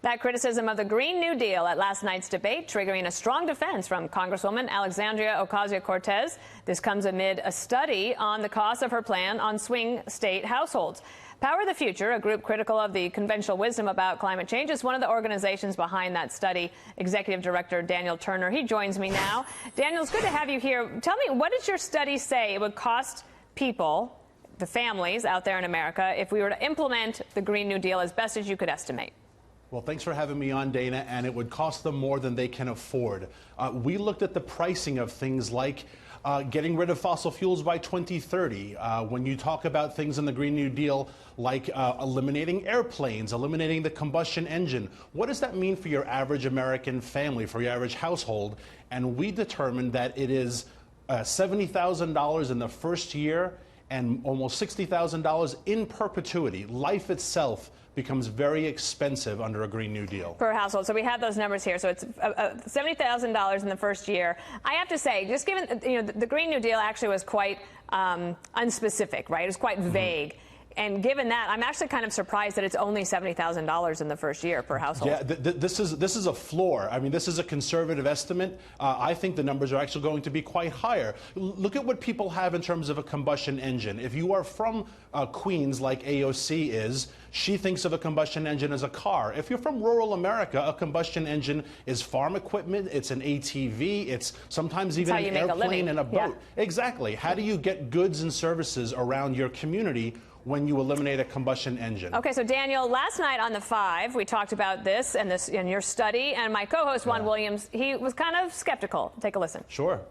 That criticism of the Green New Deal at last night's debate triggering a strong defense from Congresswoman Alexandria Ocasio-Cortez. This comes amid a study on the cost of her plan on swing state households. Power the Future, a group critical of the conventional wisdom about climate change, is one of the organizations behind that study. Executive Director Daniel Turner, he joins me now. Daniel, it's good to have you here. Tell me, what does your study say it would cost people, the families out there in America, if we were to implement the Green New Deal as best as you could estimate? Well, thanks for having me on, Dana, and it would cost them more than they can afford. We looked at the pricing of things like getting rid of fossil fuels by 2030. When you talk about things in the Green New Deal like eliminating airplanes, eliminating the combustion engine, what does that mean for your average American family, for your average household? And we determined that it is $70,000 in the first year and almost $60,000 in perpetuity. Life itself becomes very expensive under a Green New Deal. Per household. So we have those numbers here. So it's $70,000 in the first year. I have to say, just given, the Green New Deal actually was quite unspecific, right? It was quite vague. And given that, I'm actually kind of surprised that it's only $70,000 in the first year per household. Yeah, this is a floor. I mean, this is a conservative estimate. I think the numbers are actually going to be quite higher. Look at what people have in terms of a combustion engine. If you are from Queens, like AOC is, she thinks of a combustion engine as a car. If you're from rural America, a combustion engine is farm equipment, it's an ATV, it's sometimes even an airplane and a boat. Yeah. Exactly. How do you get goods and services around your community when you eliminate a combustion engine? Okay, so Daniel, last night on The Five, we talked about this and in your study, and my co-host, Juan Williams, he was kind of skeptical. Take a listen. Sure.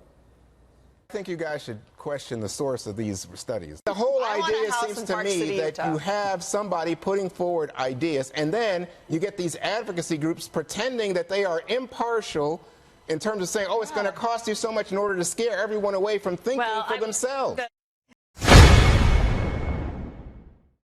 I think you guys should question the source of these studies. The whole idea seems to me that you have somebody putting forward ideas, and then you get these advocacy groups pretending that they are impartial in terms of saying, oh, it's going to cost you so much in order to scare everyone away from thinking for themselves.